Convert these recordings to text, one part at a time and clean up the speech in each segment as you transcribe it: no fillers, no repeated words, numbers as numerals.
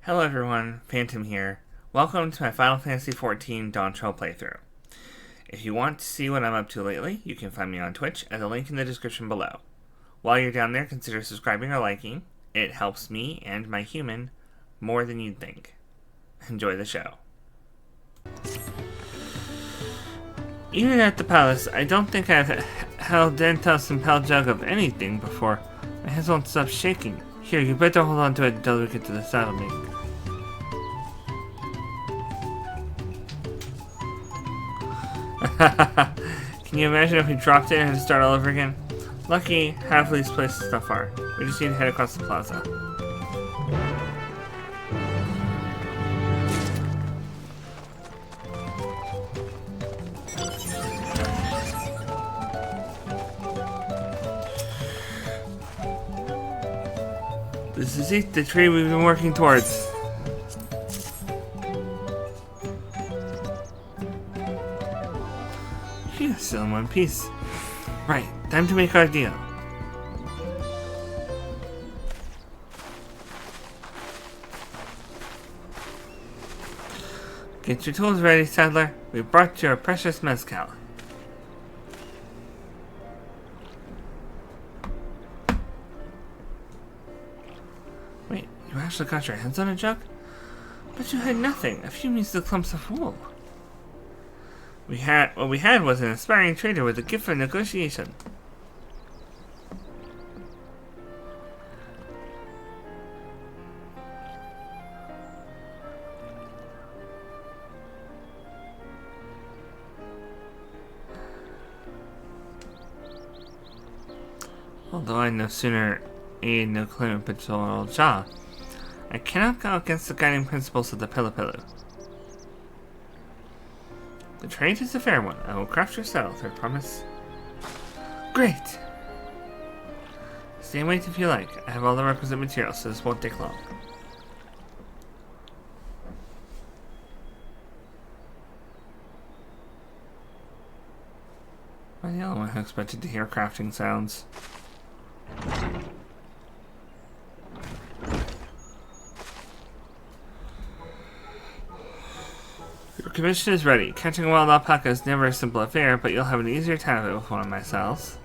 Hello everyone, Phantom here. Welcome to my Final Fantasy XIV Dawntrail playthrough. If you want to see what I'm up to lately, you can find me on Twitch at the link in the description below. While you're down there, consider subscribing or liking. It helps me and my human more than you'd think. Enjoy the show. Even at the palace, I don't think I've held Dentos impelled jug of anything before. My hands won't stop shaking. Here, you better hold on to it until we get to the saddlebag. Can you imagine if we dropped it and had to start all over again? Lucky, half of these places not far. We just need to head across the plaza. This is it, the tree we've been working towards. Phew, still in one piece. Right, time to make our deal. Get your tools ready, Saddler. We brought your precious mezcal. Wait, you actually got your hands on a jug? But you had nothing, a few measly clumps of wool. What we had was an aspiring trader with a gift for negotiation. Although I no sooner aid no claimant but to old jaw, I cannot go against the guiding principles of the Pilu. The trade is a fair one. I will craft your saddle, I promise. Great! Stay and wait if you like. I have all the requisite materials, so this won't take long. I'm the only one who expected to hear crafting sounds. Your commission is ready. Catching a wild alpaca is never a simple affair, but you'll have an easier time of it with one of my saddles.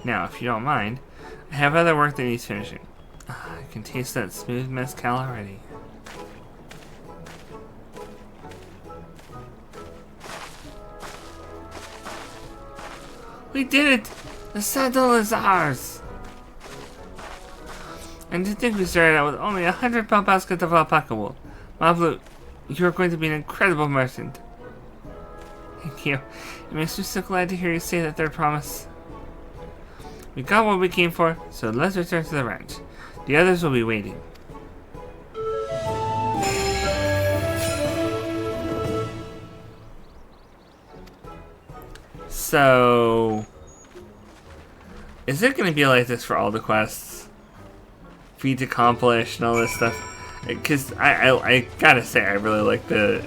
Now, if you don't mind, I have other work that needs finishing. I can taste that smooth mezcal already. We did it! The saddle is ours! And to think we started out with only 100 baskets of alpaca wool. Mablu, you are going to be an incredible merchant. Thank you. It makes me so glad to hear you say that third promise. We got what we came for, so let's return to the ranch. The others will be waiting. So, is it going to be like this for all the quests? Feats accomplished and all this stuff? Because I gotta say, I really like the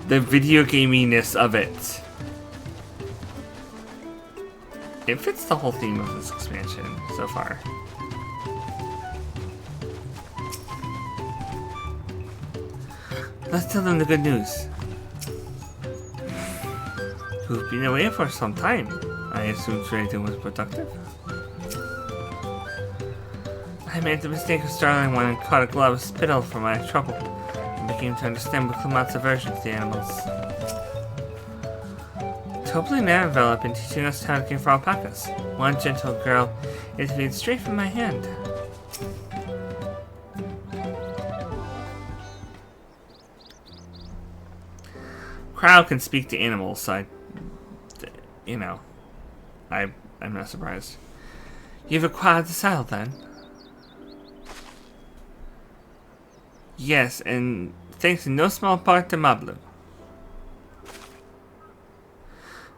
video gaminess of it. It fits the whole theme of this expansion so far. Let's tell them the good news. You've been away for some time. I assume trading was productive. I made the mistake of startling one and caught a glove of spittle for my trouble. I began to understand Lamat's aversion to the animals. Totally Naravel have been teaching us how to care for alpacas. One gentle girl is made straight from my hand. Crow can speak to animals, so I'm not surprised. You've acquired the saddle then? Yes, and thanks in no small part to Mablu.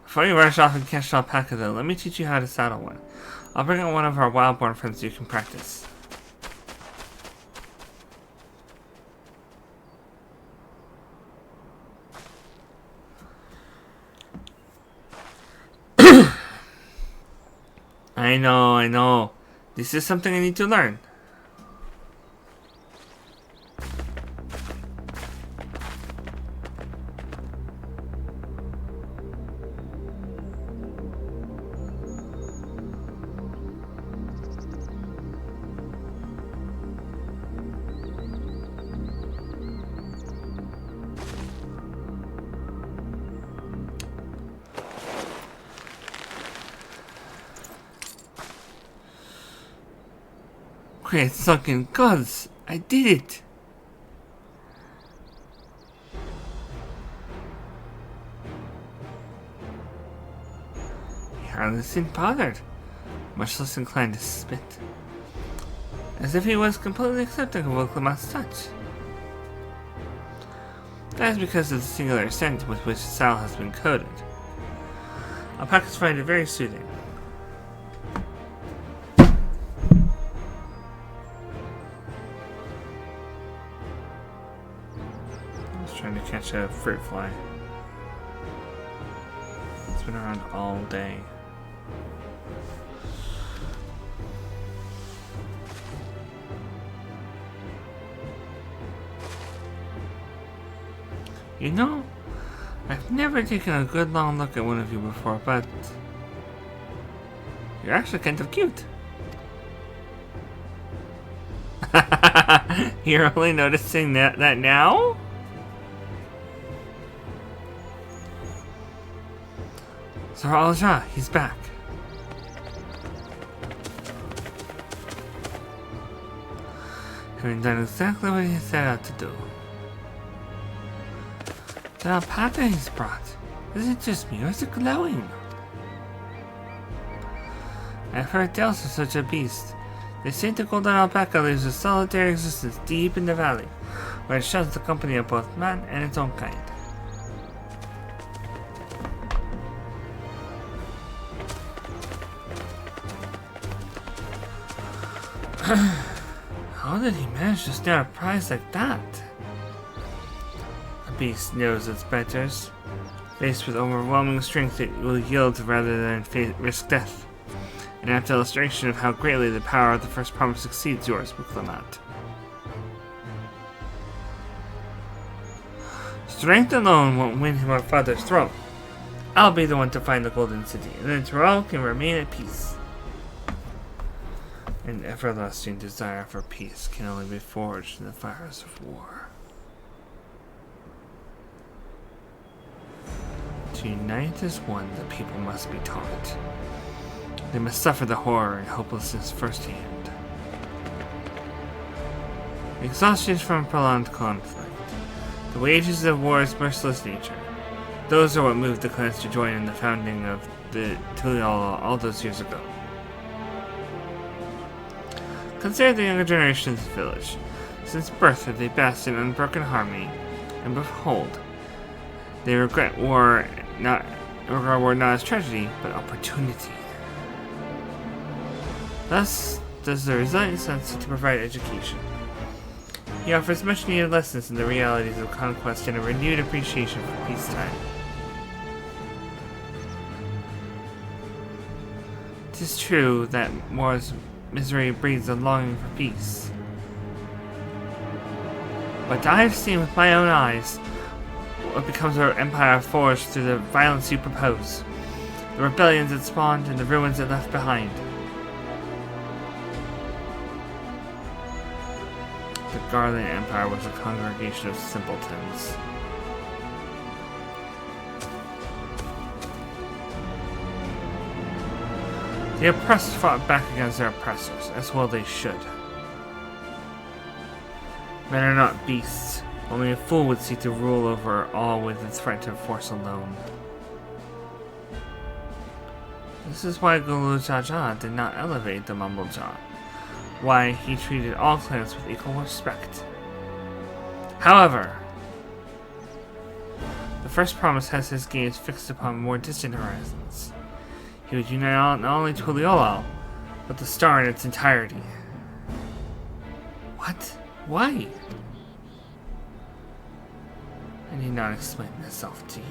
Before you rush off and catch an alpaca though, let me teach you how to saddle one. I'll bring out one of our wild-born friends so you can practice. I know. This is something I need to learn. Great fucking gods! I did it! He hardly seemed bothered, much less inclined to spit. As if he was completely accepting of Lamat's touch. That is because of the singular scent with which the saddle has been coated. Alpacas find it very soothing. Trying to catch a fruit fly. It's been around all day. You know, I've never taken a good long look at one of you before, but you're actually kind of cute. You're only noticing that now? Sir Al-Jah, he's back. Having done exactly what he set out to do. The alpaca he's brought, is it just me or is it glowing? I've heard tales of such a beast. They say the golden alpaca lives a solitary existence deep in the valley, where it shuns the company of both man and its own kind. How did he manage to snare a prize like that? A beast knows its betters. Faced with overwhelming strength, it will yield rather than risk death. An apt illustration of how greatly the power of the first promise exceeds yours, Lamat. Strength alone won't win him our father's throne. I'll be the one to find the Golden City, and then Terrell can remain at peace. An everlasting desire for peace can only be forged in the fires of war. To unite as one, the people must be taught. They must suffer the horror and hopelessness firsthand. Exhaustion from prolonged conflict. The wages of war's merciless nature. Those are what moved the clans to join in the founding of the Tuliala all those years ago. Consider the younger generations of the village. Since birth have they basked in unbroken harmony, and behold, they regret war not as tragedy, but opportunity. Thus does the resilient sense to provide education. He offers much needed lessons in the realities of conquest and a renewed appreciation for peacetime. It is true that war's misery breeds a longing for peace. But I have seen with my own eyes what becomes of our empire forged through the violence you propose, the rebellions it spawned, and the ruins it left behind. The Garland Empire was a congregation of simpletons. The oppressed fought back against their oppressors, as well they should. Men are not beasts. Only a fool would seek to rule over all with the threat of force alone. This is why Gulu Jaja did not elevate the Mumblejaw. Why he treated all clans with equal respect. However, the first promise has his gaze fixed upon more distant horizons. He would unite not only Tuliolal, but the star in its entirety. What? Why? I need not explain myself to you.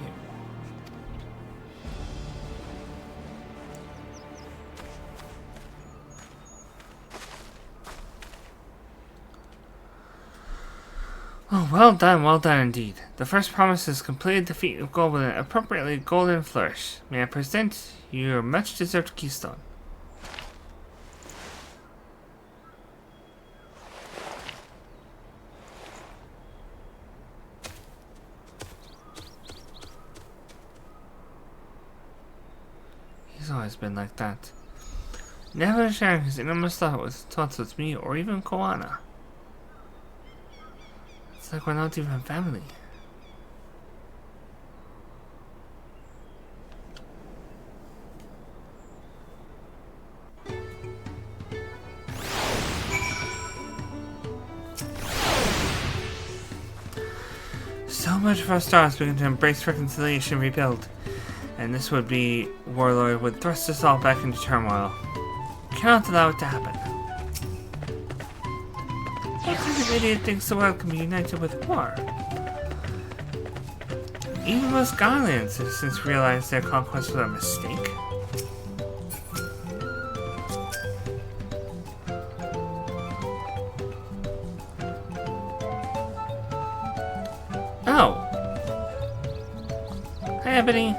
Oh, well done indeed. The first promise is completed the feat of gold with an appropriately golden flourish. May I present your much-deserved keystone? He's always been like that. Never sharing his innermost thoughts with me or even Koana. It's like we're not even family. So much of our stars begin to embrace reconciliation and rebuild. And this would-be warlord would thrust us all back into turmoil. Cannot allow it to happen. What kind of idiot thinks the world can be united with war? Even most Godland citizens realize their conquest was a mistake. Oh! Hi, Ebony!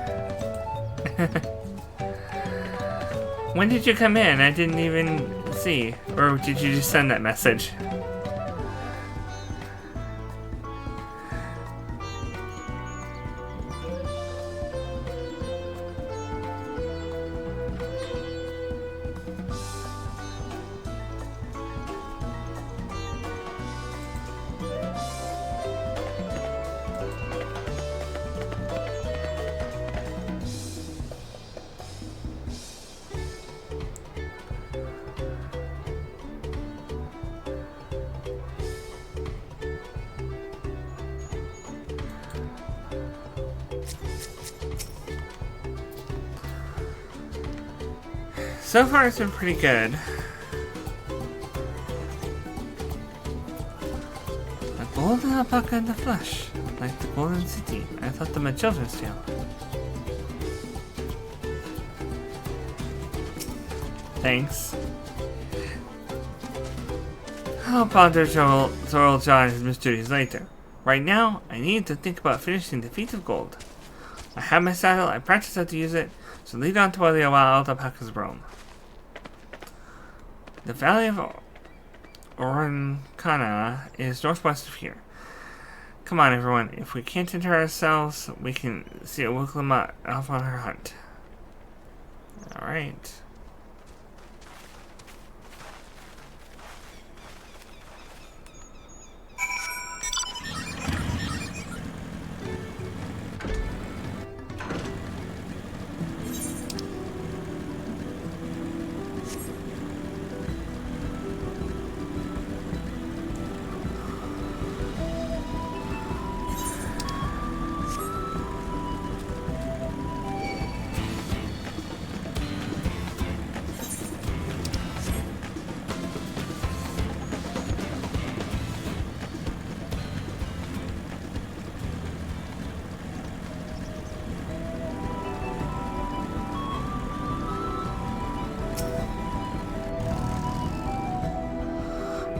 When did you come in? I didn't even see. Or did you just send that message? So far, it's been pretty good. A golden alpaca in the flesh, like the golden city. I thought them a children's tale. Thanks. I'll ponder Zoral John and his mysteries later. Right now, I need to think about finishing the feat of gold. I have my saddle, I practiced how to use it, so lead on to where the wild alpacas roam. The valley of Orankana is northwest of here. Come on, everyone. If we can't enter ourselves, we can see a Lamat off on her hunt. Alright.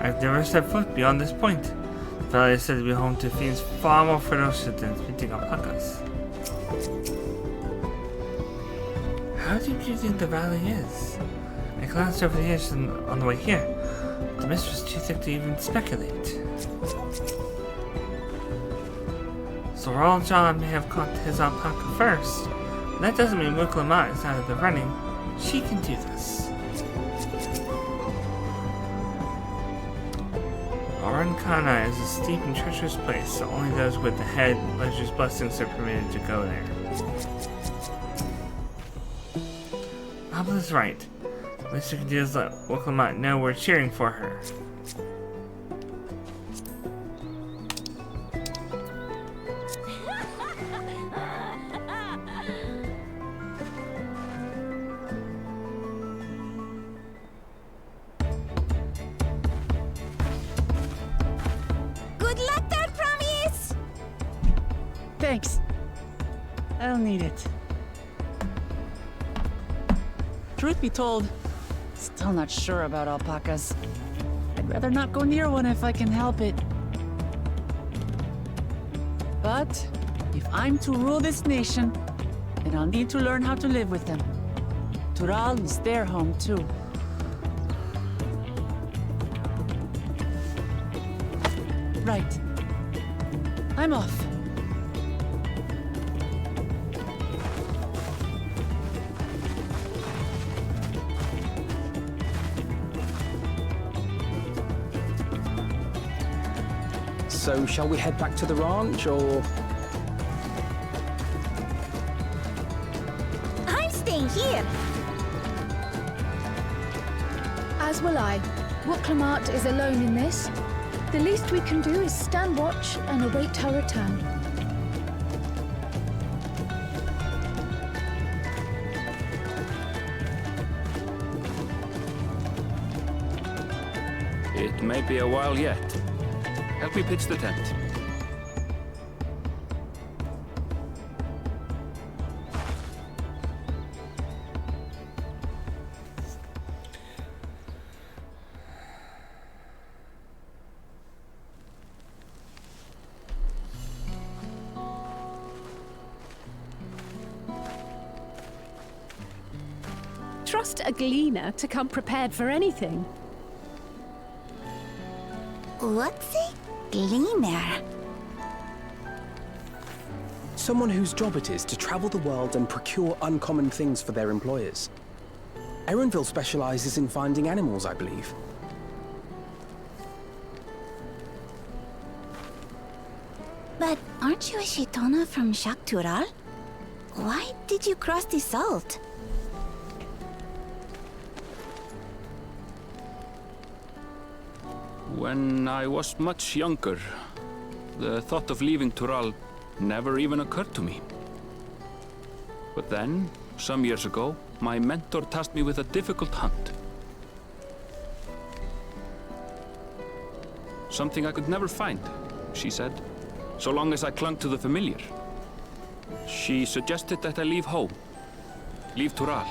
I've never set foot beyond this point. The valley is said to be home to fiends far more ferocious than feeding alpacas. How deep do you think the valley is? I glanced over the edge on the way here. The mist was too thick to even speculate. So Royal John may have caught his alpaca first. But that doesn't mean Lamat is out of the running. She can do this. Orankana is a steep and treacherous place, so only those with the head Ledger's blessings are permitted to go there. Abla's right. The least we can do is let Lamat know we're cheering for her. Thanks. I'll need it. Truth be told, still not sure about alpacas. I'd rather not go near one if I can help it. But if I'm to rule this nation, then I'll need to learn how to live with them. Tural is their home too. Right. I'm off. So, shall we head back to the ranch, or...? I'm staying here. As will I. What Lamat is alone in this. The least we can do is stand watch and await her return. It may be a while yet. Help me pitch the tent. Trust a gleaner to come prepared for anything. What's a gleaner? Someone whose job it is to travel the world and procure uncommon things for their employers. Erenville specializes in finding animals, I believe. But aren't you a Shitona from Tural? Why did you cross the salt? When I was much younger, the thought of leaving Tural never even occurred to me. But then, some years ago, my mentor tasked me with a difficult hunt. Something I could never find, she said, so long as I clung to the familiar. She suggested that I leave home, leave Tural,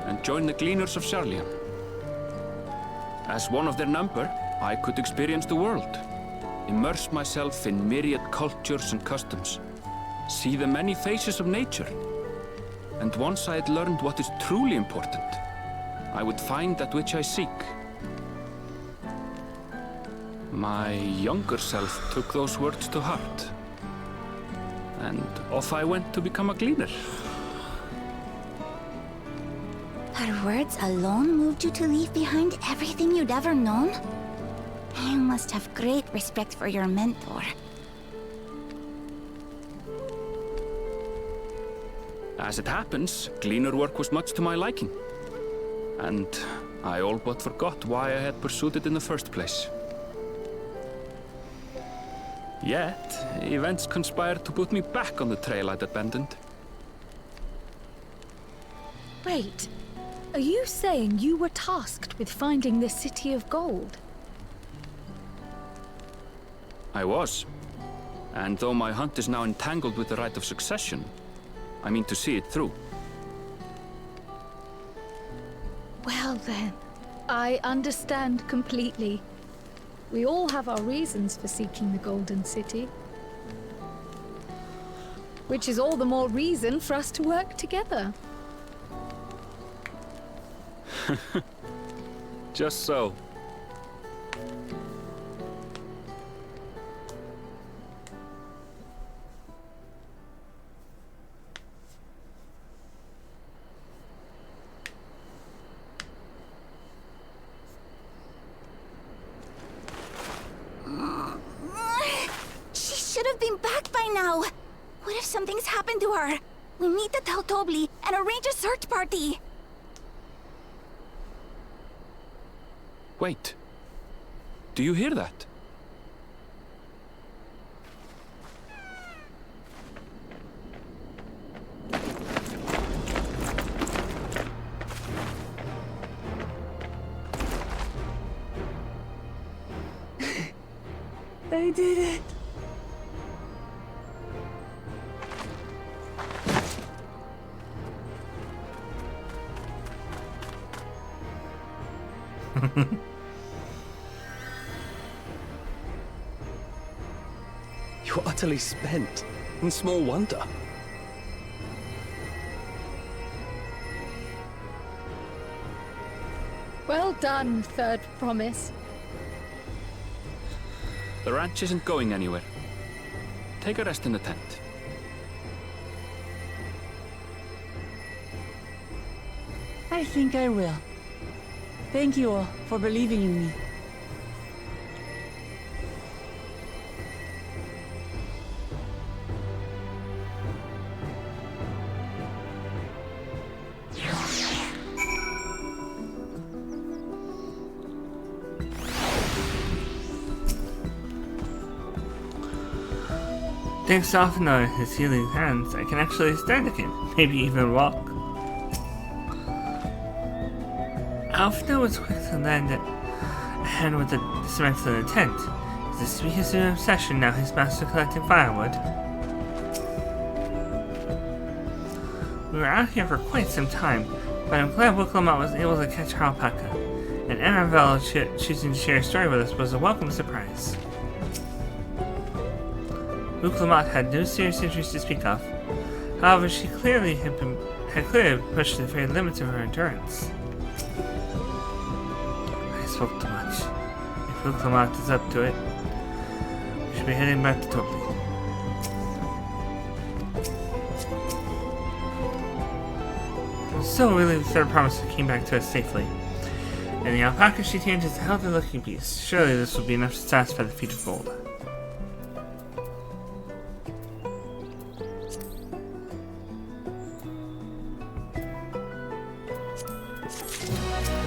and join the Gleaners of Sharlian. As one of their number, I could experience the world, immerse myself in myriad cultures and customs, see the many faces of nature. And once I had learned what is truly important, I would find that which I seek. My younger self took those words to heart, and off I went to become a gleaner. Her words alone moved you to leave behind everything you'd ever known? You must have great respect for your mentor. As it happens, gleaner work was much to my liking. And I all but forgot why I had pursued it in the first place. Yet, events conspired to put me back on the trail I'd abandoned. Wait, are you saying you were tasked with finding the City of Gold? I was. And though my hunt is now entangled with the rite of succession, I mean to see it through. Well then, I understand completely. We all have our reasons for seeking the Golden City. Which is all the more reason for us to work together. Just so. She should have been back by now. What if something's happened to her? We need to tell Tobli and arrange a search party. Wait. Do you hear that? They did it. You're utterly spent, and small wonder. Well done, third promise. The ranch isn't going anywhere. Take a rest in the tent. I think I will. Thank you all for believing in me. Thanks to Alfno and his healing hands, I can actually stand again, maybe even walk. Alfno was quick to lend a hand with the dismantle in the tent. Is this because of an obsession now his master collecting firewood? We were out here for quite some time, but I'm glad Lamat was able to catch our alpaca, and Annabelle choosing to share a story with us was a welcome surprise. Lamat had no serious injuries to speak of. However, she clearly had clearly pushed the very limits of her endurance. I spoke too much. If Lamat is up to it, we should be heading back to Topli. I'm so relieved the third promise came back to us safely. And the alpaca she tamed is a healthy looking beast. Surely this will be enough to satisfy the feat of gold.